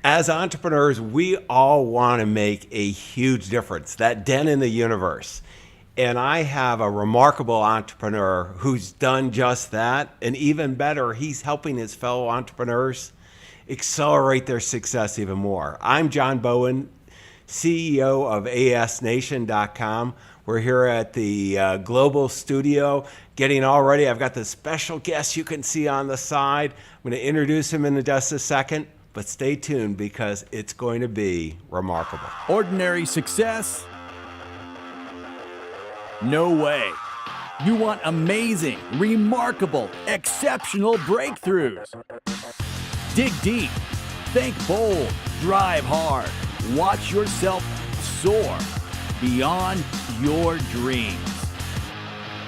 As entrepreneurs, we all want to make a huge difference, that dent in the universe. And I have a remarkable entrepreneur who's done just that. And even better, he's helping his fellow entrepreneurs accelerate their success even more. I'm John Bowen, CEO of asnation.com. We're here at the global studio getting all ready. I've got the special guest you can see on the side. I'm going to introduce him in just a second, but stay tuned because it's going to be remarkable. Ordinary success? No way. You want amazing, remarkable, exceptional breakthroughs. Dig deep, think bold, drive hard, watch yourself soar beyond your dreams.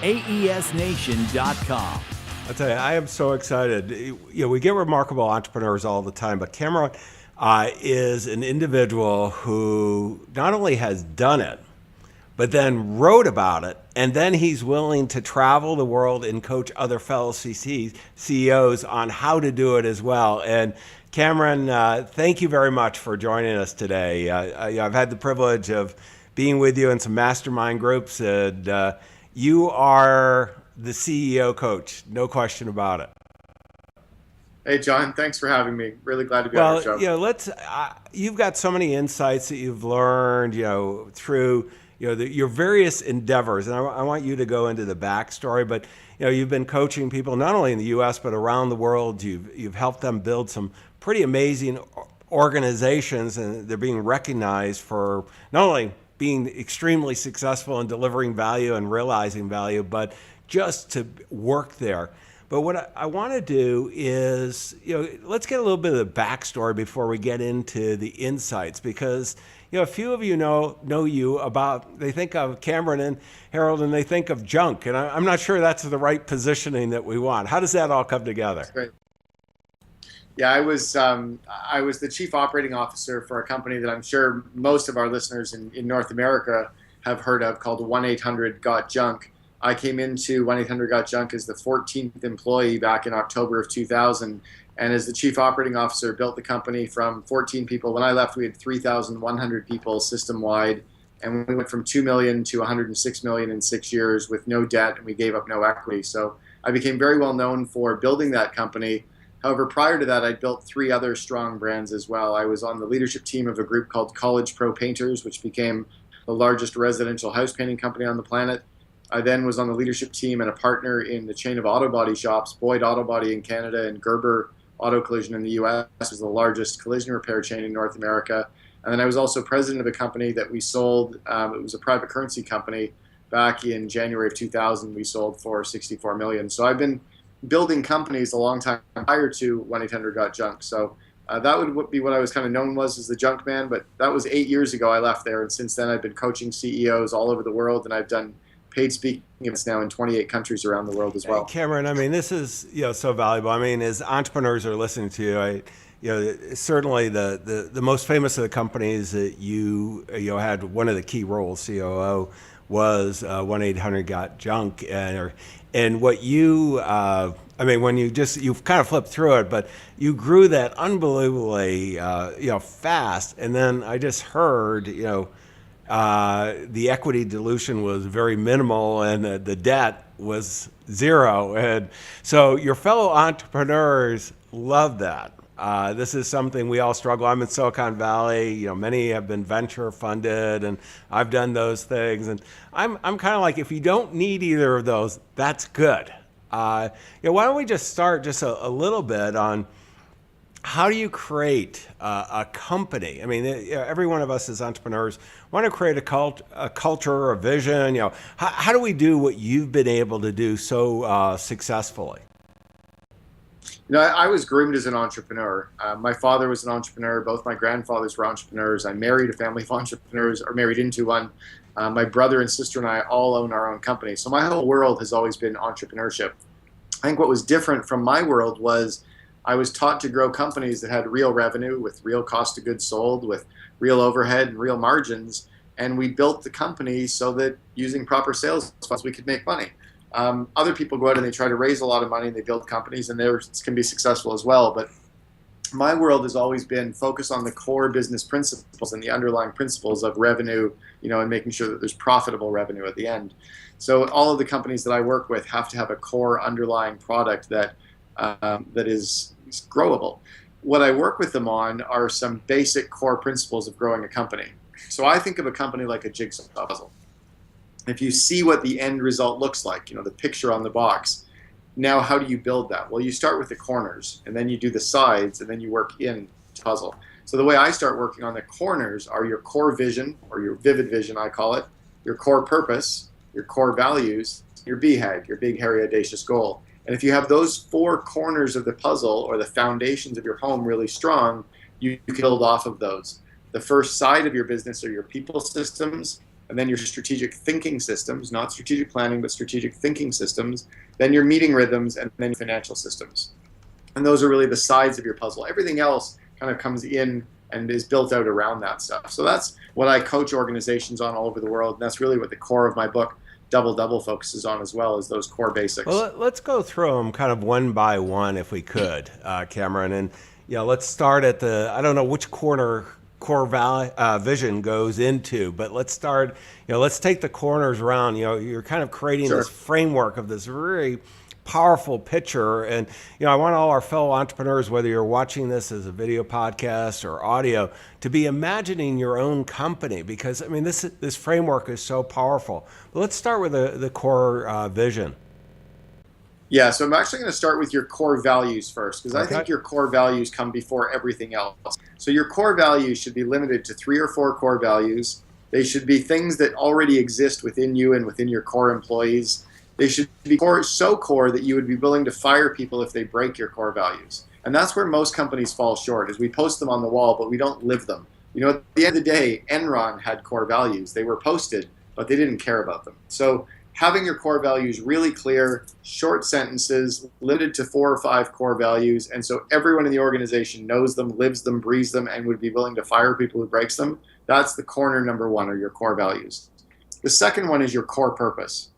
AESNation.com. I'll tell you, I am so excited. We get remarkable entrepreneurs all the time, but Cameron is an individual who not only has done it, but then wrote about it, and then he's willing to travel the world and coach other fellow CEOs on how to do it as well. And Cameron, thank you very much for joining us today. I've had the privilege of being with you in some mastermind groups, and you are the CEO coach, no question about it. Hey, John, thanks for having me. Really glad to be on your show. You've got so many insights that you've learned, through your various endeavors, and I want you to go into the backstory. But you've been coaching people not only in the U.S. but around the world. You've helped them build some pretty amazing organizations, and they're being recognized for not only being extremely successful in delivering value and realizing value, but just to work there. But what I want to do is, let's get a little bit of the backstory before we get into the insights, because a few of you know you about, they think of Cameron and Herold and they think of junk, and I'm not sure that's the right positioning that we want. How does that all come together? That's great. Yeah, I was the chief operating officer for a company that I'm sure most of our listeners in North America have heard of, called 1-800-GOT-JUNK. I came into 1-800-GOT-JUNK as the 14th employee back in October of 2000, and as the chief operating officer, built the company from 14 people. When I left, we had 3,100 people system-wide, and we went from 2 million to 106 million in 6 years with no debt, and we gave up no equity. So I became very well known for building that company. However, prior to that, I'd built 3 other strong brands as well. I was on the leadership team of a group called College Pro Painters, which became the largest residential house painting company on the planet. I then was on the leadership team and a partner in the chain of auto body shops, Boyd Auto Body in Canada and Gerber Auto Collision in the U.S. is the largest collision repair chain in North America. And then I was also president of a company that we sold. It was a private currency company. Back in January of 2000, we sold for 64 million. So I've been building companies a long time prior to 1-800-GOT-JUNK. So that would be what I was kind of known as the junk man. But that was 8 years ago I left there. And since then, I've been coaching CEOs all over the world, and I've done paid speaking events now in 28 countries around the world as well. Cameron, this is so valuable. As entrepreneurs are listening to you, certainly the most famous of the companies that you had one of the key roles, COO, was 1-800-GOT-JUNK, and what you when you've kind of flipped through it, but you grew that unbelievably fast, and then I just heard the equity dilution was very minimal and the debt was zero. And so your fellow entrepreneurs love that. This is something we all struggle. I'm in Silicon Valley. Many have been venture funded, and I've done those things. And I'm kind of like, if you don't need either of those, that's good. Why don't we just start just a little bit on how do you create a company? Every one of us as entrepreneurs want to create a culture or a vision. How do we do what you've been able to do so successfully? I was groomed as an entrepreneur. My father was an entrepreneur. Both my grandfathers were entrepreneurs. I married a family of entrepreneurs, or married into one. My brother and sister and I all own our own company. So my whole world has always been entrepreneurship. I think what was different from my world was I was taught to grow companies that had real revenue with real cost of goods sold, with real overhead and real margins. And we built the company so that using proper sales funds, we could make money. Other people go out and they try to raise a lot of money and they build companies, and theirs can be successful as well. But my world has always been focus on the core business principles and the underlying principles of revenue, and making sure that there's profitable revenue at the end. So all of the companies that I work with have to have a core underlying product that is growable. What I work with them on are some basic core principles of growing a company. So I think of a company like a jigsaw puzzle. If you see what the end result looks like, the picture on the box, now how do you build that? Well, you start with the corners, and then you do the sides, and then you work in the puzzle. So the way I start working on the corners are your core vision, or your vivid vision, I call it, your core purpose, your core values, your BHAG, your big, hairy, audacious goal. And if you have those 4 corners of the puzzle, or the foundations of your home, really strong, you can build off of those. The first side of your business are your people systems, and then your strategic thinking systems, not strategic planning, but strategic thinking systems, then your meeting rhythms, and then your financial systems. And those are really the sides of your puzzle. Everything else kind of comes in and is built out around that stuff. So that's what I coach organizations on all over the world, and that's really what the core of my book, Double Double, focuses on as well, as those core basics. Well, let's go through them kind of one by one if we could, Cameron. And let's start at I don't know which core vision goes into, but let's start, let's take the corners around. You're kind of creating Sure. this framework of this very powerful picture. And, I want all our fellow entrepreneurs, whether you're watching this as a video podcast or audio, to be imagining your own company, because this framework is so powerful. But let's start with the core vision. Yeah, so I'm actually going to start with your core values first, because I think your core values come before everything else. So your core values should be limited to 3 or 4 core values. They should be things that already exist within you and within your core employees. They should be so core that you would be willing to fire people if they break your core values. And that's where most companies fall short, is we post them on the wall, but we don't live them. At the end of the day, Enron had core values. They were posted, but they didn't care about them. So having your core values really clear, short sentences, limited to 4 or 5 core values, and so everyone in the organization knows them, lives them, breathes them, and would be willing to fire people who breaks them. That's the corner number 1, or your core values. The second one is your core purpose.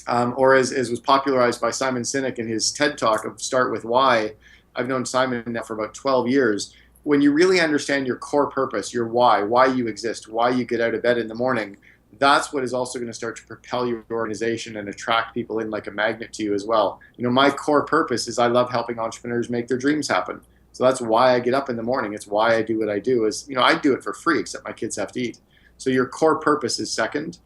Or as was popularized by Simon Sinek in his TED Talk of Start With Why. I've known Simon now for about 12 years. When you really understand your core purpose, your why you exist, why you get out of bed in the morning, that's what is also going to start to propel your organization and attract people in like a magnet to you as well. My core purpose is I love helping entrepreneurs make their dreams happen. So that's why I get up in the morning. It's why I do what I do. I do it for free, except my kids have to eat. So your core purpose is second.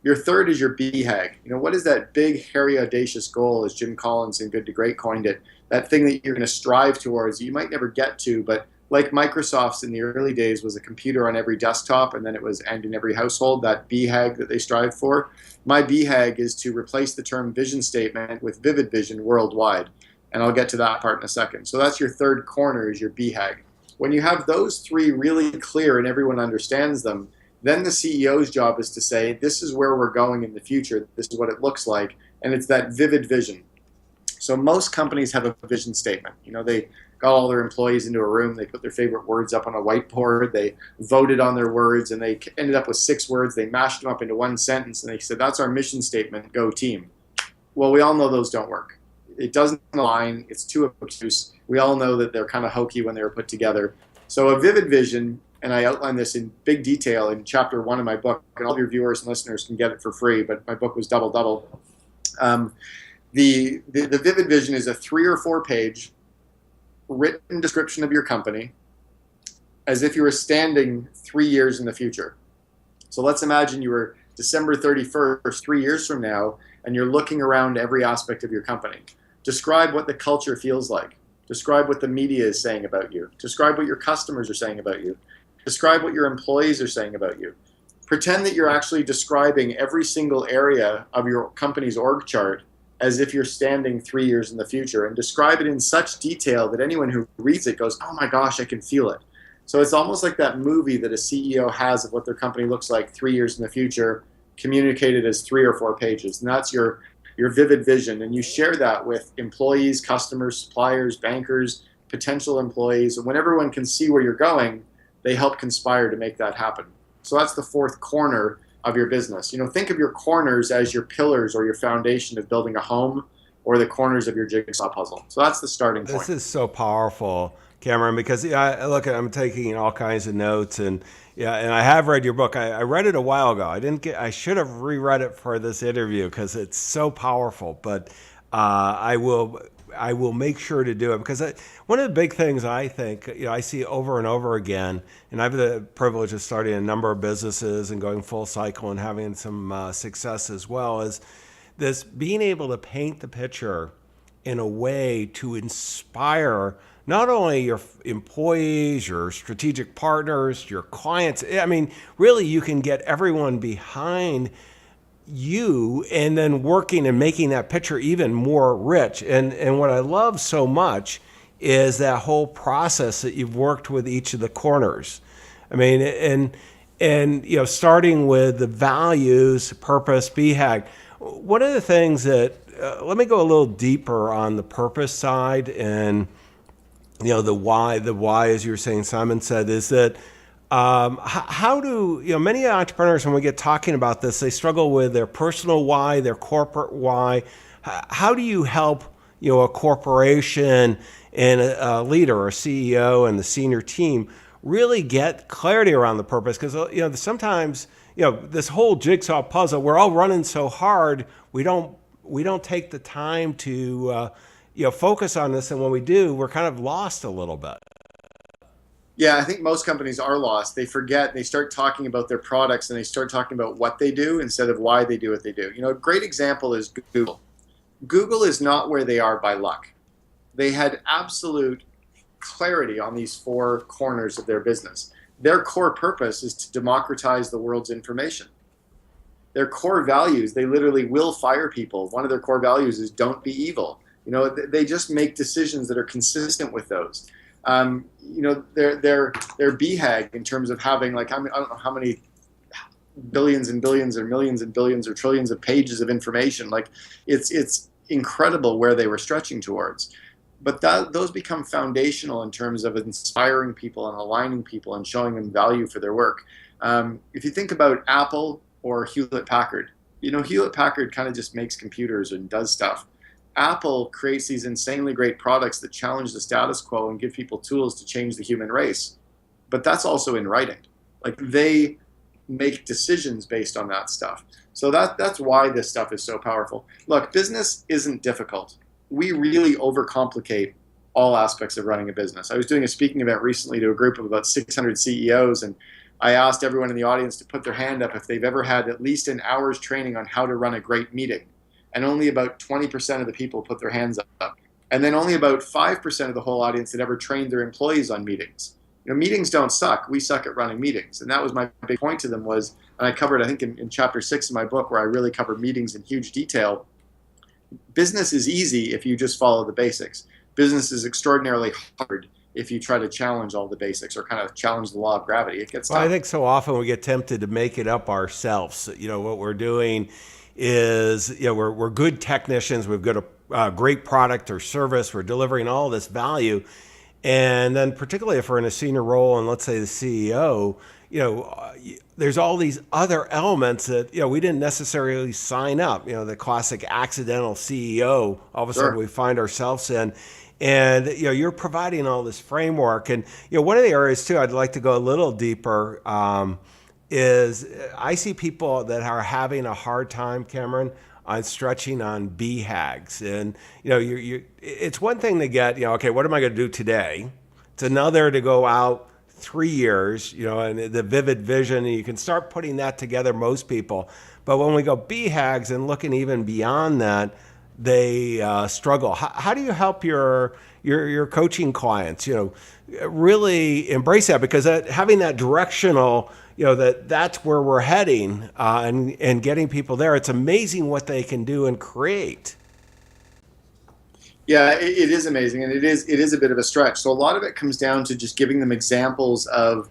Your third is your BHAG. What is that big, hairy, audacious goal, as Jim Collins in Good to Great coined it? That thing that you're going to strive towards, you might never get to, but like Microsoft's in the early days was a computer on every desktop, and then it was and in every household, that BHAG that they strived for. My BHAG is to replace the term vision statement with vivid vision worldwide. And I'll get to that part in a second. So that's your third corner, is your BHAG. When you have those 3 really clear and everyone understands them, then the CEO's job is to say, this is where we're going in the future. This is what it looks like. And it's that vivid vision. So most companies have a vision statement. They got all their employees into a room. They put their favorite words up on a whiteboard. They voted on their words, and they ended up with 6 words. They mashed them up into one sentence, and they said, that's our mission statement, go team. Well, we all know those don't work. It doesn't align. It's too obtuse. We all know that they're kind of hokey when they were put together. So a vivid vision, and I outline this in big detail in chapter 1 of my book, and all of your viewers and listeners can get it for free, but my book was Double Double. The vivid vision is a 3 or 4 page written description of your company as if you were standing 3 years in the future. So let's imagine you were December 31st, 3 years from now, and you're looking around every aspect of your company. Describe what the culture feels like. Describe what the media is saying about you. Describe what your customers are saying about you. Describe what your employees are saying about you. Pretend that you're actually describing every single area of your company's org chart as if you're standing 3 years in the future, and describe it in such detail that anyone who reads it goes, oh my gosh, I can feel it. So it's almost like that movie that a CEO has of what their company looks like 3 years in the future, communicated as 3 or 4 pages. And that's your vivid vision. And you share that with employees, customers, suppliers, bankers, potential employees. And when everyone can see where you're going, they help conspire to make that happen. So that's the 4th corner of your business. Think of your corners as your pillars or your foundation of building a home, or the corners of your jigsaw puzzle. So that's the starting point. This is so powerful, Cameron, because look, I'm taking all kinds of notes, and and I have read your book. I read it a while ago. I should have reread it for this interview because it's so powerful. But I will make sure to do it because one of the big things I think I see over and over again, and I have the privilege of starting a number of businesses and going full cycle and having some success as well, is this being able to paint the picture in a way to inspire not only your employees, your strategic partners, your clients. I mean, really, you can get everyone behind you and then working and making that picture even more rich. And what I love so much is that whole process that you've worked with each of the corners. I mean, and starting with the values, purpose, BHAG. One of the things that let me go a little deeper on the purpose side and the why. The why, as you were saying, Simon said, is that how do many entrepreneurs, when we get talking about this, they struggle with their personal why, their corporate why. How do you help a corporation and a leader or CEO and the senior team really get clarity around the purpose? Because sometimes this whole jigsaw puzzle, we're all running so hard, we don't take the time to focus on this, and when we do, we're kind of lost a little bit. Yeah, I think most companies are lost. They forget, they start talking about their products and they start talking about what they do instead of why they do what they do. A great example is Google. Google is not where they are by luck. They had absolute clarity on these four corners of their business. Their core purpose is to democratize the world's information. Their core values, they literally will fire people. One of their core values is don't be evil. They just make decisions that are consistent with those. Their BHAG in terms of having I don't know how many billions and billions or millions and billions or trillions of pages of information. It's incredible where they were stretching towards. But those become foundational in terms of inspiring people and aligning people and showing them value for their work. If you think about Apple or Hewlett-Packard, Hewlett-Packard kind of just makes computers and does stuff. Apple creates these insanely great products that challenge the status quo and give people tools to change the human race. But that's also in writing. They make decisions based on that stuff. So that's why this stuff is so powerful. Look, business isn't difficult. We really overcomplicate all aspects of running a business. I was doing a speaking event recently to a group of about 600 CEOs, and I asked everyone in the audience to put their hand up if they've ever had at least an hour's training on how to run a great meeting. And only about 20% of the people put their hands up. And then only about 5% of the whole audience had ever trained their employees on meetings. Meetings don't suck. We suck at running meetings. And that was my big point to them was, and I covered, I think in chapter 6 of my book, where I really covered meetings in huge detail. Business is easy if you just follow the basics. Business is extraordinarily hard if you try to challenge all the basics or kind of challenge the law of gravity. It gets tough. I think so often we get tempted to make it up ourselves. What we're doing is we're good technicians. We've got a great product or service. We're delivering all this value, and then particularly if we're in a senior role and let's say the CEO, there's all these other elements that we didn't necessarily sign up. The classic accidental CEO. All of a sudden we find ourselves in. And you're providing all this framework, and one of the areas too I'd like to go a little deeper is I see people that are having a hard time, Cameron, on stretching on BHAGs. And it's one thing to get okay, what am I going to do today? It's another to go out 3 years, and the vivid vision, and you can start putting that together, most people. But when we go BHAGs and looking even beyond that, they struggle. How do you help your coaching clients, really embrace that? Because having that directional, that's where we're heading, and getting people there, it's amazing what they can do and create. Yeah, it is amazing, and it is a bit of a stretch. So a lot of it comes down to just giving them examples of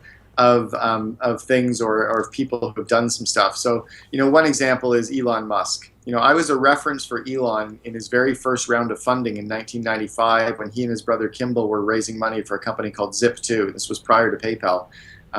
things or of people who have done some stuff. So one example is Elon Musk. I was a reference for Elon in his very first round of funding in 1995 when he and his brother Kimball were raising money for a company called Zip2. This was prior to PayPal,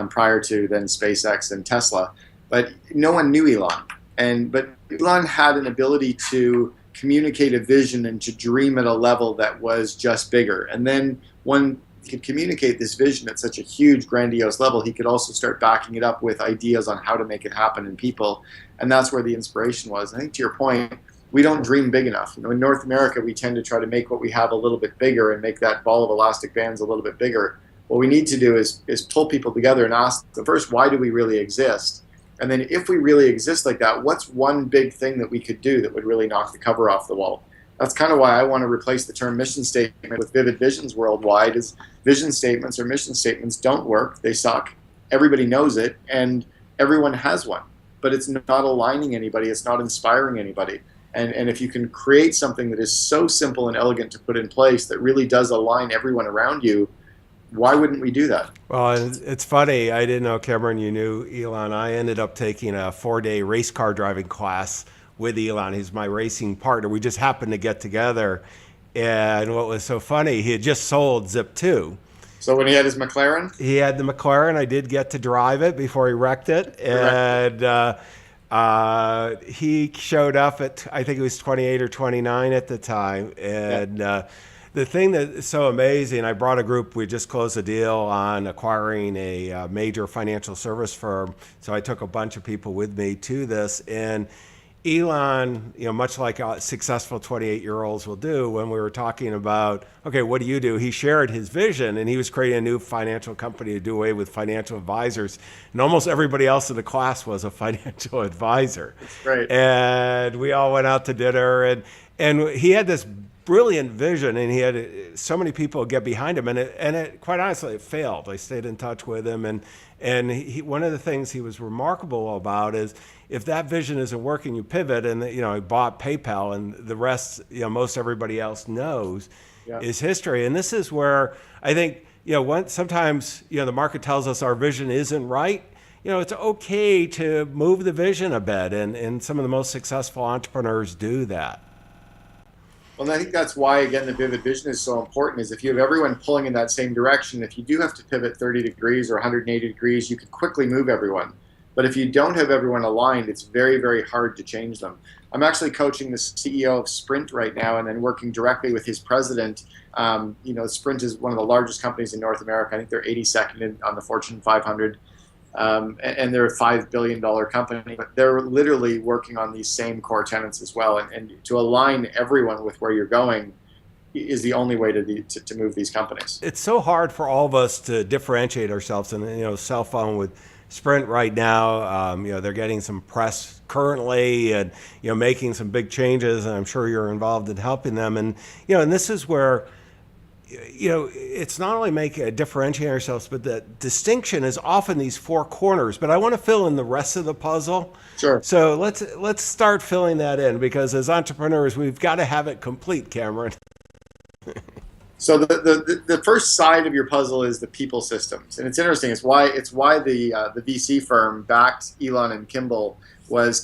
prior to then SpaceX and Tesla. But no one knew Elon. But Elon had an ability to communicate a vision and to dream at a level that was just bigger. And then when could communicate this vision at such a huge, grandiose level, he could also start backing it up with ideas on how to make it happen in people. And that's where the inspiration was. I think to your point, we don't dream big enough. You know, in North America, we tend to try to make what we have a little bit bigger and make that ball of elastic bands a little bit bigger. What we need to do is pull people together and ask them first, why do we really exist? And then if we really exist like that, what's one big thing that we could do that would really knock the cover off the wall? That's kind of why I want to replace the term mission statement with vivid visions worldwide. Is vision statements or mission statements don't work. They suck. Everybody knows it, and everyone has one. But it's not aligning anybody. It's not inspiring anybody. And if you can create something that is so simple and elegant to put in place that really does align everyone around you, why wouldn't we do that? Well, it's funny. I didn't know, Cameron, you knew Elon. I ended up taking a 4-day race car driving class with Elon. He's my racing partner. We just happened to get together. And what was so funny, he had just sold Zip 2. So when he had his McLaren? He had the McLaren. I did get to drive it before he wrecked it. And he showed up at, I think it was 28 or 29 at the time. And the thing that is so amazing, I brought a group, we just closed a deal on acquiring a major financial service firm. So I took a bunch of people with me to this. And Elon, you know, much like successful 28-year-olds will do, when we were talking about, okay, what do? He shared his vision, and he was creating a new financial company to do away with financial advisors. And almost everybody else in the class was a financial advisor. That's great. And we all went out to dinner, and he had this brilliant vision, and he had so many people get behind him, and it quite honestly, it failed. I stayed in touch with him, and one of the things he was remarkable about is if that vision isn't working, you pivot, and you know, he bought PayPal, and the rest, you know, most everybody else knows is history. And this is where I think, you know, sometimes, you know, the market tells us our vision isn't right. You know, it's okay to move the vision a bit, and some of the most successful entrepreneurs do that. Well, I think that's why, again, the vivid vision is so important, is if you have everyone pulling in that same direction, if you do have to pivot 30 degrees or 180 degrees, you can quickly move everyone. But if you don't have everyone aligned, it's very, very hard to change them. I'm actually coaching the CEO of Sprint right now and then working directly with his president. You know, Sprint is one of the largest companies in North America. I think they're 82nd on the Fortune 500. And they're a $5 billion company, but they're literally working on these same core tenets as well. And to align everyone with where you're going is the only way to move these companies. It's so hard for all of us to differentiate ourselves. And, you know, cell phone with Sprint right now, you know, they're getting some press currently and, you know, making some big changes. And I'm sure you're involved in helping them. And, you know, and this is where, you know, it's not only differentiate ourselves, but the distinction is often these four corners. But I want to fill in the rest of the puzzle. Sure. So let's start filling that in, because as entrepreneurs, we've got to have it complete, Cameron. So the first side of your puzzle is the people systems, and it's interesting. It's why the VC firm backed Elon and Kimball.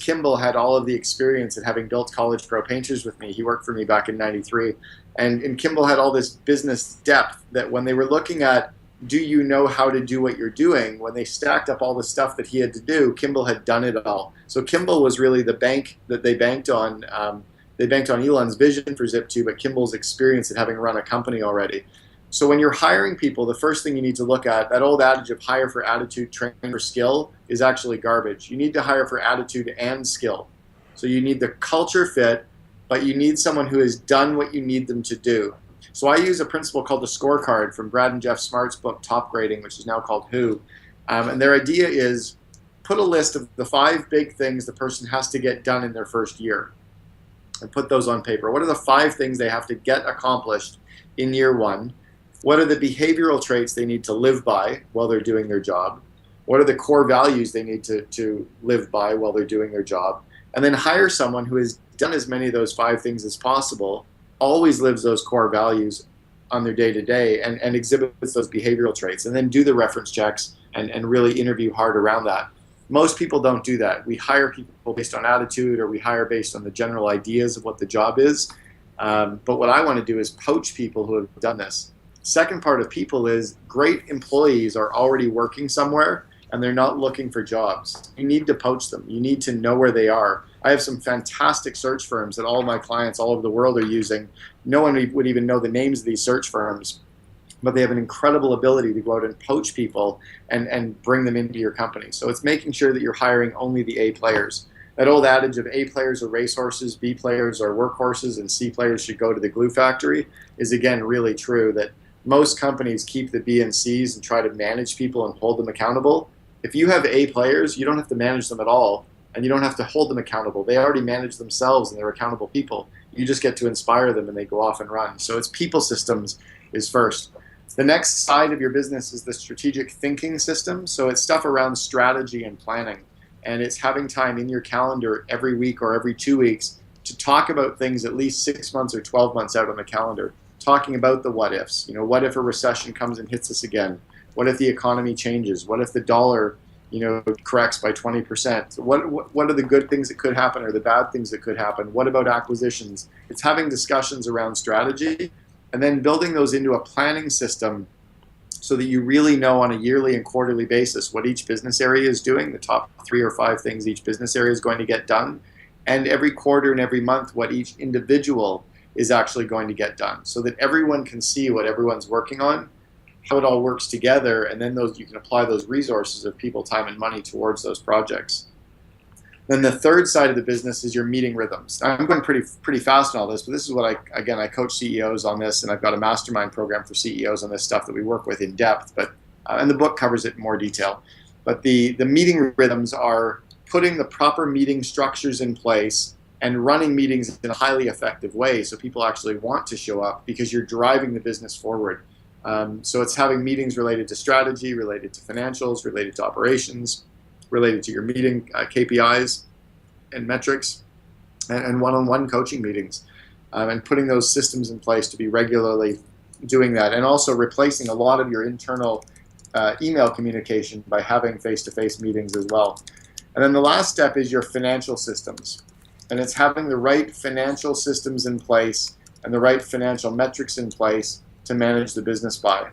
Kimball had all of the experience at having built College Pro Painters with me. He worked for me back in '93. And Kimball had all this business depth that when they were looking at, do you know how to do what you're doing, when they stacked up all the stuff that he had to do, Kimball had done it all. So Kimball was really the bank that they banked on. They banked on Elon's vision for Zip2, but Kimball's experience at having run a company already. So when you're hiring people, the first thing you need to look at, that old adage of hire for attitude, train for skill, is actually garbage. You need to hire for attitude and skill. So you need the culture fit, but you need someone who has done what you need them to do. So I use a principle called the scorecard from Brad and Jeff Smart's book, Top Grading, which is now called Who. And their idea is put a list of the 5 big things the person has to get done in their first year and put those on paper. What are the 5 things they have to get accomplished in year 1? What are the behavioral traits they need to live by while they're doing their job? What are the core values they need to live by while they're doing their job? And then hire someone who has done as many of those 5 things as possible, always lives those core values on their day-to-day, and exhibits those behavioral traits, and then do the reference checks and really interview hard around that. Most people don't do that. We hire people based on attitude, or we hire based on the general ideas of what the job is. But what I want to do is poach people who have done this. Second part of people is great employees are already working somewhere, and they're not looking for jobs. You need to poach them. You need to know where they are. I have some fantastic search firms that all of my clients all over the world are using. No one would even know the names of these search firms. but they have an incredible ability to go out and poach people and bring them into your company. So it's making sure that you're hiring only the A players. That old adage of A players are racehorses, B players are workhorses, and C players should go to the glue factory is again really true, that most companies keep the B and C's and try to manage people and hold them accountable. If you have A players, you don't have to manage them at all, and you don't have to hold them accountable. They already manage themselves and they're accountable people. You just get to inspire them and they go off and run. So it's people systems is first. The next side of your business is the strategic thinking system. So it's stuff around strategy and planning. And it's having time in your calendar every week or every 2 weeks to talk about things at least 6 months or 12 months out on the calendar. Talking about the what ifs. What if a recession comes and hits us again? What if the economy changes? What if the dollar, corrects by 20%? What are the good things that could happen or the bad things that could happen? What about acquisitions? It's having discussions around strategy and then building those into a planning system so that you really know on a yearly and quarterly basis what each business area is doing, the top 3 or 5 things each business area is going to get done, and every quarter and every month what each individual is actually going to get done, so that everyone can see what everyone's working on, how it all works together, and then you can apply those resources of people, time, and money towards those projects. Then the third side of the business is your meeting rhythms. I'm going pretty fast on all this, but this is what I coach CEOs on this, and I've got a mastermind program for CEOs on this stuff that we work with in depth, and the book covers it in more detail. But the meeting rhythms are putting the proper meeting structures in place and running meetings in a highly effective way so people actually want to show up because you're driving the business forward. So it's having meetings related to strategy, related to financials, related to operations, related to your meeting KPIs and metrics, and one-on-one coaching meetings, and putting those systems in place to be regularly doing that, and also replacing a lot of your internal email communication by having face-to-face meetings as well. And then the last step is your financial systems, and it's having the right financial systems in place and the right financial metrics in place to manage the business by.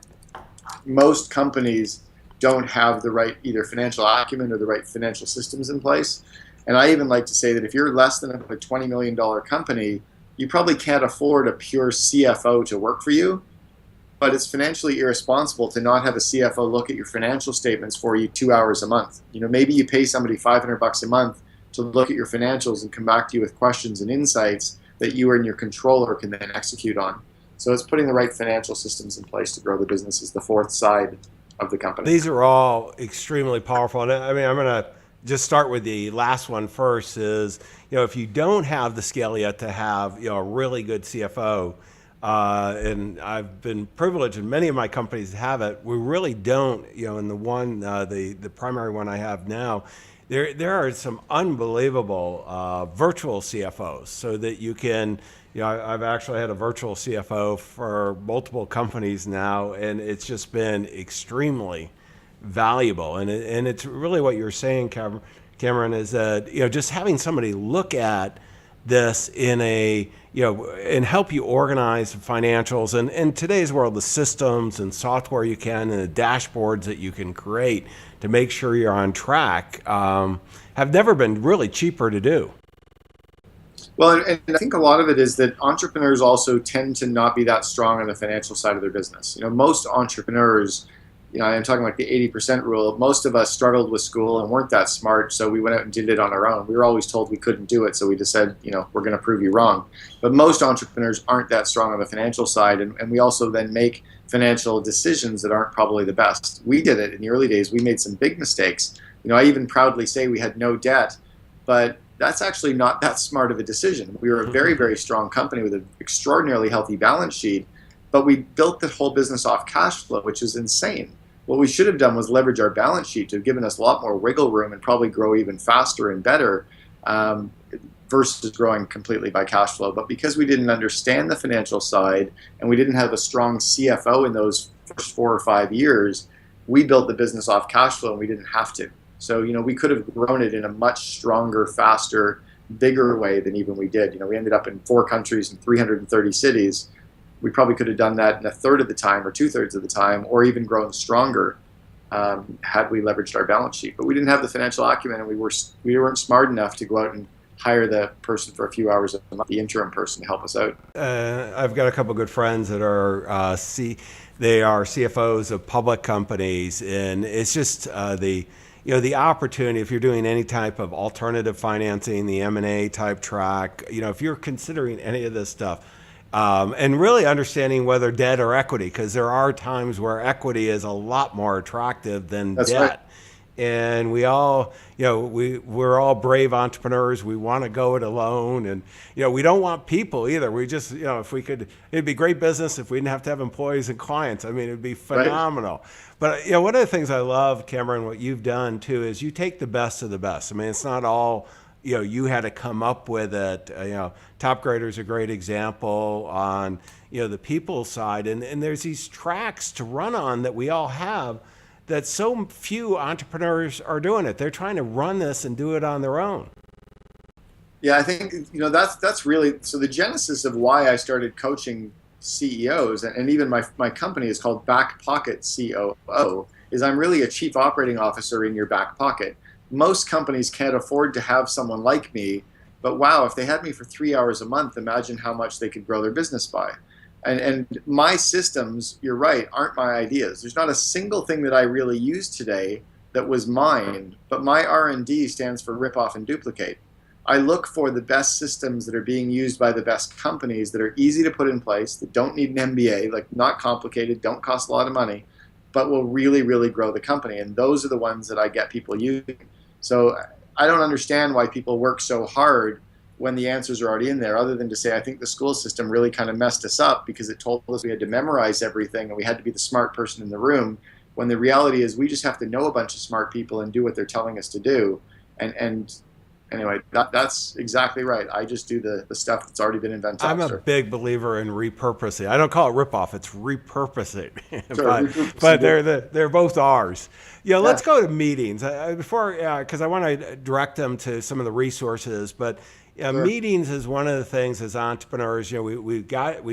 Most companies don't have the right either financial acumen or the right financial systems in place. And I even like to say that if you're less than a $20 million company, you probably can't afford a pure CFO to work for you, but it's financially irresponsible to not have a CFO look at your financial statements for you 2 hours a month. Maybe you pay somebody $500 a month to look at your financials and come back to you with questions and insights that you and your controller can then execute on. So it's putting the right financial systems in place to grow the business is the fourth side of the company. These are all extremely powerful. And I mean, I'm going to just start with the last one first is, if you don't have the scale yet to have, a really good CFO, and I've been privileged in many of my companies to have it, we really don't, in the one, the primary one I have now, there are some unbelievable virtual CFOs so that you can, I've actually had a virtual CFO for multiple companies now, and it's just been extremely valuable. And it's really what you're saying, Cameron, is that, just having somebody look at this in and help you organize the financials. And in today's world, the systems and software you can and the dashboards that you can create to make sure you're on track have never been really cheaper to do. Well, and I think a lot of it is that entrepreneurs also tend to not be that strong on the financial side of their business. Most entrepreneurs, I'm talking like the 80% rule, most of us struggled with school and weren't that smart, so we went out and did it on our own. We were always told we couldn't do it, so we just said, we're going to prove you wrong. But most entrepreneurs aren't that strong on the financial side, and we also then make financial decisions that aren't probably the best. We did it in the early days. We made some big mistakes. I even proudly say we had no debt, but that's actually not that smart of a decision. We were a very, very strong company with an extraordinarily healthy balance sheet, but we built the whole business off cash flow, which is insane. What we should have done was leverage our balance sheet to have given us a lot more wiggle room and probably grow even faster and better versus growing completely by cash flow. But because we didn't understand the financial side and we didn't have a strong CFO in those first 4 or 5 years, we built the business off cash flow and we didn't have to. So, we could have grown it in a much stronger, faster, bigger way than even we did. We ended up in 4 countries and 330 cities. We probably could have done that in a third of the time or 2/3 of the time, or even grown stronger had we leveraged our balance sheet. But we didn't have the financial acumen, and we weren't smart enough to go out and hire the person for a few hours a month, the interim person to help us out. I've got a couple of good friends that are They are CFOs of public companies, and it's just the opportunity. If you're doing any type of alternative financing, the M&A type track, if you're considering any of this stuff, and really understanding whether debt or equity, because there are times where equity is a lot more attractive than That's debt. right. And we all, we're all brave entrepreneurs. We want to go it alone. And, we don't want people either. We just, if we could, it'd be great business if we didn't have to have employees and clients. I mean, it'd be phenomenal. Right. But, one of the things I love, Cameron, what you've done too, is you take the best of the best. I mean, it's not all, you had to come up with it. Top Grader's a great example on, the people side. And there's these tracks to run on that we all have, that so few entrepreneurs are doing it. They're trying to run this and do it on their own. Yeah, I think that's really so. The genesis of why I started coaching CEOs, and even my company is called Back Pocket COO, is I'm really a chief operating officer in your back pocket. Most companies can't afford to have someone like me, but wow, if they had me for 3 hours a month, imagine how much they could grow their business by. And my systems, you're right, aren't my ideas. There's not a single thing that I really use today that was mine, but my R&D stands for rip off and duplicate. I look for the best systems that are being used by the best companies that are easy to put in place, that don't need an MBA, like not complicated, don't cost a lot of money, but will really, really grow the company. And those are the ones that I get people using. So I don't understand why people work so hard when the answers are already in there, other than to say, I think the school system really kind of messed us up because it told us we had to memorize everything and we had to be the smart person in the room, when the reality is we just have to know a bunch of smart people and do what they're telling us to do. And anyway, that's exactly right. I just do the stuff that's already been invented. I'm a big believer in repurposing. I don't call it ripoff, it's repurposing. Sure, but they're both ours. Let's go to meetings. Because I want to direct them to some of the resources, but sure. Meetings is one of the things as entrepreneurs. We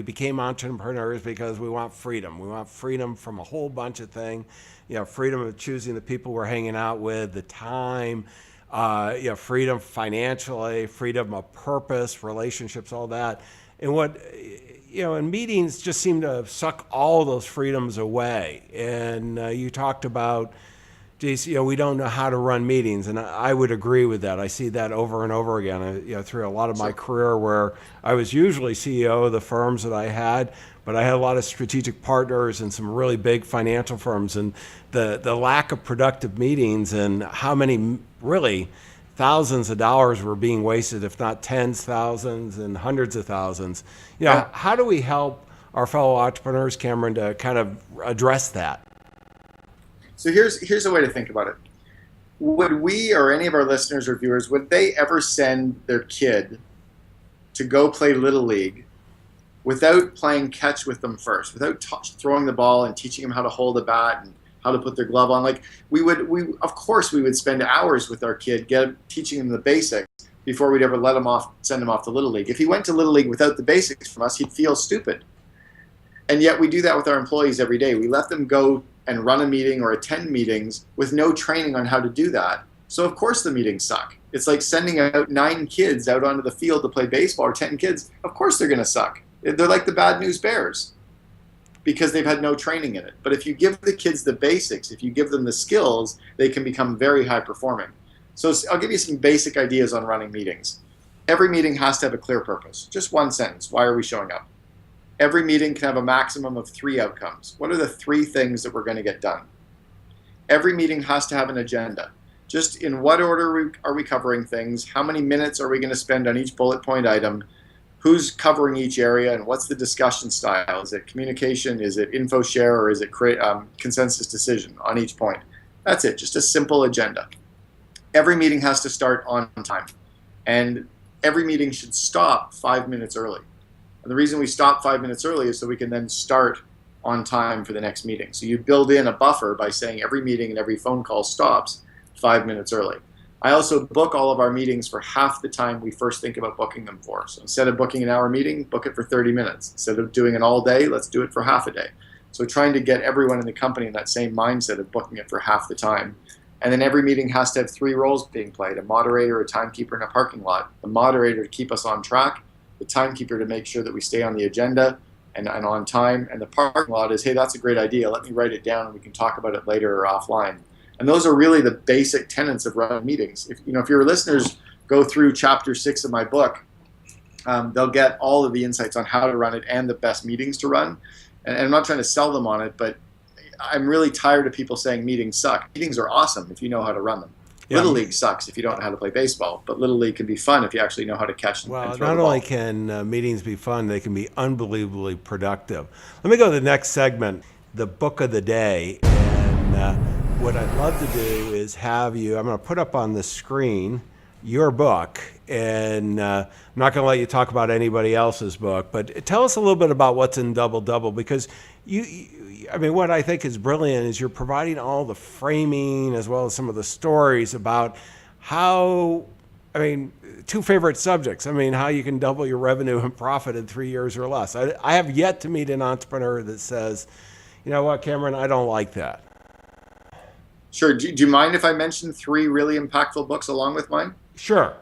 became entrepreneurs because we want freedom. We want freedom from a whole bunch of things. Freedom of choosing the people we're hanging out with, the time. Freedom financially, freedom of purpose, relationships, all that. And meetings just seem to suck all those freedoms away. And you talked about, geez, we don't know how to run meetings, and I would agree with that. I see that over and over again. Through a lot of my career, where I was usually CEO of the firms that I had, but I had a lot of strategic partners and some really big financial firms, and the lack of productive meetings and how many really thousands of dollars were being wasted, if not tens, thousands, and hundreds of thousands. How do we help our fellow entrepreneurs, Cameron, to kind of address that? So here's a way to think about it. Would we, or any of our listeners or viewers, would they ever send their kid to go play Little League without playing catch with them first, without throwing the ball and teaching them how to hold a bat and how to put their glove on? Like of course we would spend hours with our kid, teaching them the basics before we'd ever send him off to Little League. If he went to Little League without the basics from us, he'd feel stupid. And yet we do that with our employees every day. We let them go and run a meeting or attend meetings with no training on how to do that. So of course the meetings suck. It's like sending out 9 kids out onto the field to play baseball, or 10 kids. Of course they're going to suck. They're like the bad news bears because they've had no training in it. But if you give the kids the basics, if you give them the skills, they can become very high performing. So I'll give you some basic ideas on running meetings. Every meeting has to have a clear purpose. Just one sentence. Why are we showing up? Every meeting can have a maximum of 3 outcomes. What are the 3 things that we're going to get done? Every meeting has to have an agenda. Just in what order are we covering things? How many minutes are we going to spend on each bullet point item? Who's covering each area, and what's the discussion style? Is it communication? Is it info share? Or is it consensus decision on each point? That's it. Just a simple agenda. Every meeting has to start on time. And every meeting should stop 5 minutes early. And the reason we stop 5 minutes early is so we can then start on time for the next meeting. So you build in a buffer by saying every meeting and every phone call stops 5 minutes early. I also book all of our meetings for half the time we first think about booking them for. So instead of booking an hour meeting, book it for 30 minutes. Instead of doing it all day, let's do it for half a day. So trying to get everyone in the company in that same mindset of booking it for half the time. And then every meeting has to have 3 roles being played: a moderator, a timekeeper, and a parking lot. The moderator to keep us on track, the timekeeper to make sure that we stay on the agenda, and on time. And the parking lot is, hey, that's a great idea. Let me write it down and we can talk about it later or offline. And those are really the basic tenets of running meetings. If your listeners go through chapter 6 of my book, they'll get all of the insights on how to run it and the best meetings to run. And I'm not trying to sell them on it, but I'm really tired of people saying meetings suck. Meetings are awesome if you know how to run them. Yeah. Little League sucks if you don't know how to play baseball, but Little League can be fun if you actually know how to catch and throw the ball. Not only can meetings be fun, they can be unbelievably productive. Let me go to the next segment, the book of the day. And what I'd love to do is have you, I'm going to put up on the screen your book, and I'm not going to let you talk about anybody else's book, but tell us a little bit about what's in Double Double, because what I think is brilliant is you're providing all the framing as well as some of the stories about how, two favorite subjects. How you can double your revenue and profit in 3 years or less. I have yet to meet an entrepreneur that says, you know what, Cameron, I don't like that. Sure. Do you mind if I mention 3 really impactful books along with mine? Sure.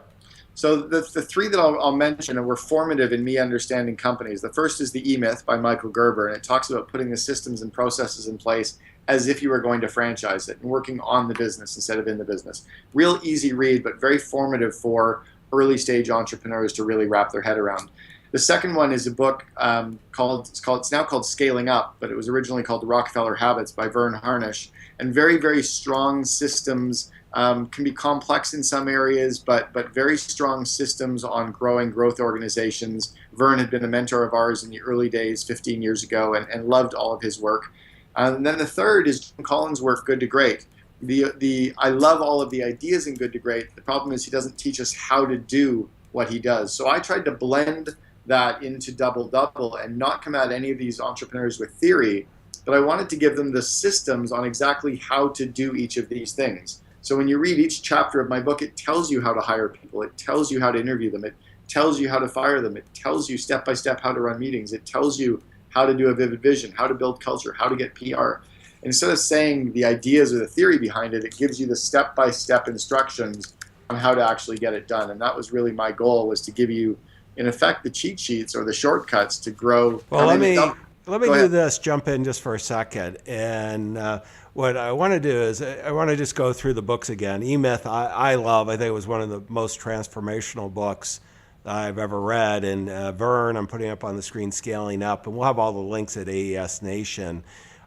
So the 3 that I'll mention and were formative in me understanding companies. The first is The E-Myth by Michael Gerber, and it talks about putting the systems and processes in place as if you were going to franchise it and working on the business instead of in the business. Real easy read, but very formative for early stage entrepreneurs to really wrap their head around. The second one is a book it's now called Scaling Up, but it was originally called The Rockefeller Habits by Vern Harnish. And very, very strong systems, can be complex in some areas, but very strong systems on growing growth organizations. Vern had been a mentor of ours in the early days, 15 years ago, and loved all of his work. And then the third is Jim Collins' work, Good to Great. I love all of the ideas in Good to Great. The problem is he doesn't teach us how to do what he does. So I tried to blend that into Double Double and not come at any of these entrepreneurs with theory, but I wanted to give them the systems on exactly how to do each of these things. So when you read each chapter of my book, it tells you how to hire people. It tells you how to interview them. It tells you how to fire them. It tells you step by step how to run meetings. It tells you how to do a vivid vision, how to build culture, how to get PR. Instead of saying the ideas or the theory behind it, it gives you the step by step instructions on how to actually get it done. And that was really my goal, was to give you, in effect, the cheat sheets or the shortcuts to grow. Well, let me do this, jump in just for a second. And what I want to do is I want to just go through the books again. E-Myth, I love. I think it was one of the most transformational books I've ever read. And Vern, I'm putting up on the screen, Scaling Up. And we'll have all the links at AES Nation.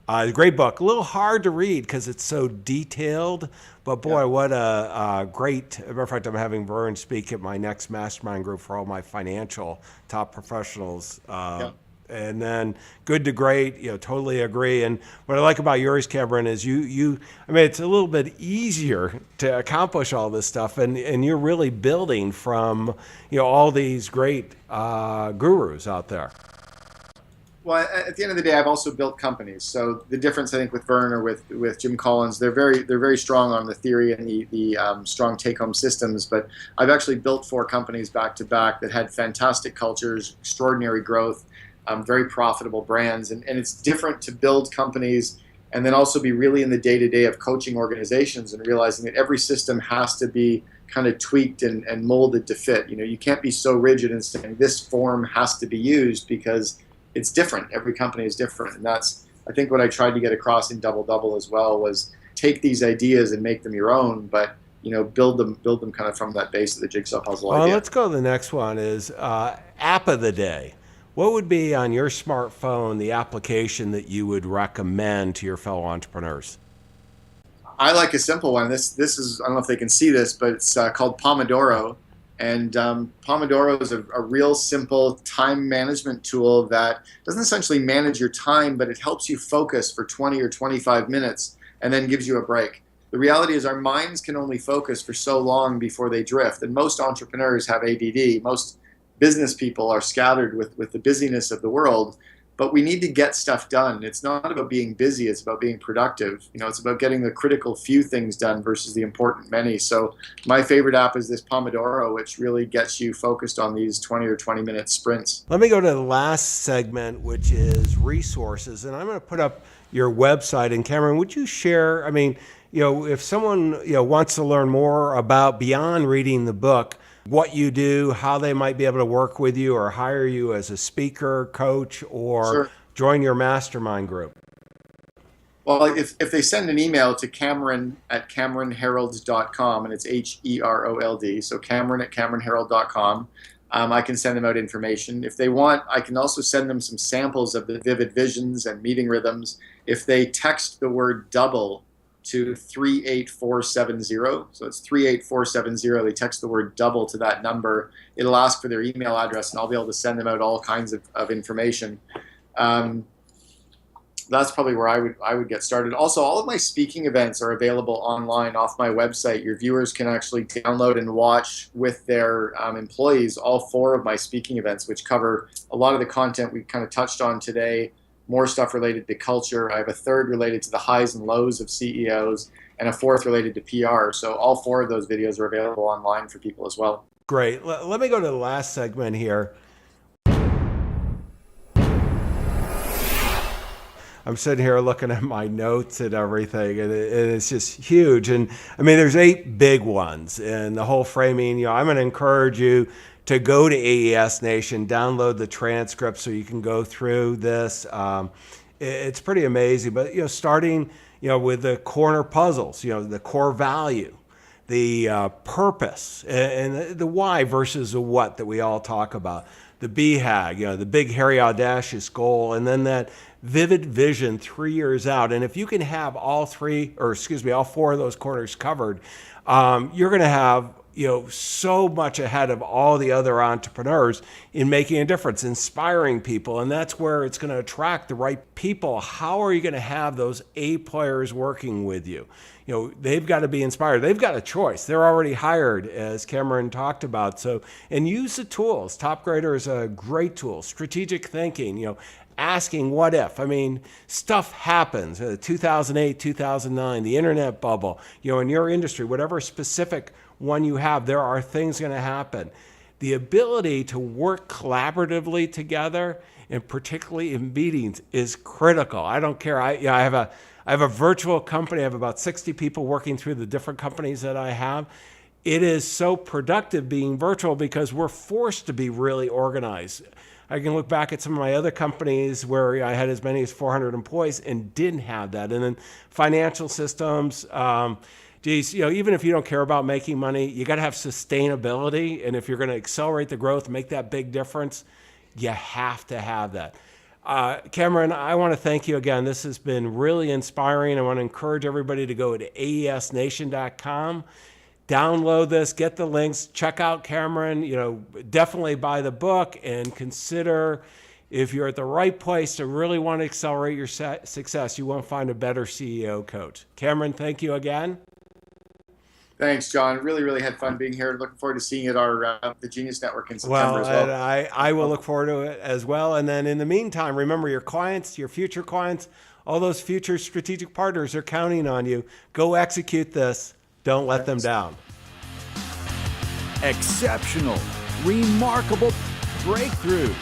Great book. A little hard to read because it's so detailed. But boy, what a great, matter of fact, I'm having Vern speak at my next mastermind group for all my financial top professionals. And then Good to Great, totally agree. And what I like about yours, Cameron, is it's a little bit easier to accomplish all this stuff, and you're really building from, all these great gurus out there. Well, at the end of the day, I've also built companies. So the difference, I think, with Vern or with Jim Collins, they're very strong on the theory and the strong take-home systems. But I've actually built 4 companies back to back that had fantastic cultures, extraordinary growth, very profitable brands. And it's different to build companies and then also be really in the day-to-day of coaching organizations and realizing that every system has to be kind of tweaked and molded to fit. You can't be so rigid and saying this form has to be used, because it's different. Every company is different. And that's, I think, what I tried to get across in Double Double as well, was take these ideas and make them your own, but build them kind of from that base of the jigsaw puzzle idea. Let's go to the next one, is app of the day. What would be on your smartphone the application that you would recommend to your fellow entrepreneurs? I like a simple one. This is, I don't know if they can see this, but it's called Pomodoro. And Pomodoro is a real simple time management tool that doesn't essentially manage your time, but it helps you focus for 20 or 25 minutes and then gives you a break. The reality is our minds can only focus for so long before they drift. And most entrepreneurs have ADD. Most business people are scattered with the busyness of the world. But we need to get stuff done. It's not about being busy, it's about being productive. It's about getting the critical few things done versus the important many. So my favorite app is this Pomodoro, which really gets you focused on these 20 or 20-minute sprints. Let me go to the last segment, which is resources. And I'm going to put up your website. And Cameron, would you share, if someone wants to learn more about, beyond reading the book, what you do, how they might be able to work with you or hire you as a speaker, coach, or Sure. join your mastermind group? Well, if they send an email to Cameron@CameronHerold.com, and it's Herold, so Cameron@CameronHerold.com, I can send them out information. If they want, I can also send them some samples of the vivid visions and meeting rhythms. If they text the word double to 38470, so it's 38470, they text the word double to that number, it'll ask for their email address, and I'll be able to send them out all kinds of information. That's probably where I would get started. Also, all of my speaking events are available online off my website. Your viewers can actually download and watch with their employees all 4 of my speaking events, which cover a lot of the content we kind of touched on today, more stuff related to culture. I have a 3rd related to the highs and lows of CEOs, and a 4th related to PR. So all 4 of those videos are available online for people as well. Great. Let me go to the last segment here. I'm sitting here looking at my notes and everything, and it's just huge. And I mean, there's 8 big ones, and the whole framing, I'm going to encourage you to go to AES Nation, download the transcript so you can go through this. It's pretty amazing. But, starting, with the corner puzzles, the core value, the purpose, and the why versus the what that we all talk about. The BHAG, the big, hairy, audacious goal, and then that vivid vision 3 years out. And if you can have all 4 of those corners covered, you're going to have, so much ahead of all the other entrepreneurs in making a difference, inspiring people. And that's where it's going to attract the right people. How are you going to have those A players working with you? They've got to be inspired. They've got a choice. They're already hired, as Cameron talked about. So, and use the tools. Top Grader is a great tool. Strategic thinking, asking what if. I mean, stuff happens. 2008, 2009, the internet bubble, in your industry, whatever specific one you have, there are things going to happen. The ability to work collaboratively together, and particularly in meetings, is critical. I don't care. I have a virtual company. I have about 60 people working through the different companies that I have. It is so productive being virtual because we're forced to be really organized. I can look back at some of my other companies where I had as many as 400 employees and didn't have that. And then financial systems, even if you don't care about making money, you got to have sustainability. And if you're going to accelerate the growth, make that big difference, you have to have that. Cameron, I want to thank you again. This has been really inspiring. I want to encourage everybody to go to aesnation.com, download this, get the links, check out Cameron, definitely buy the book, and consider, if you're at the right place to really want to accelerate your success, you won't find a better CEO coach. Cameron, thank you again. Thanks, John. Really, really had fun being here. Looking forward to seeing you at the Genius Network in September as well. And I will look forward to it as well. And then in the meantime, remember, your clients, your future clients, all those future strategic partners are counting on you. Go execute this. Don't let them down. Exceptional, remarkable breakthroughs.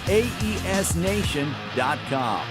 AESNation.com.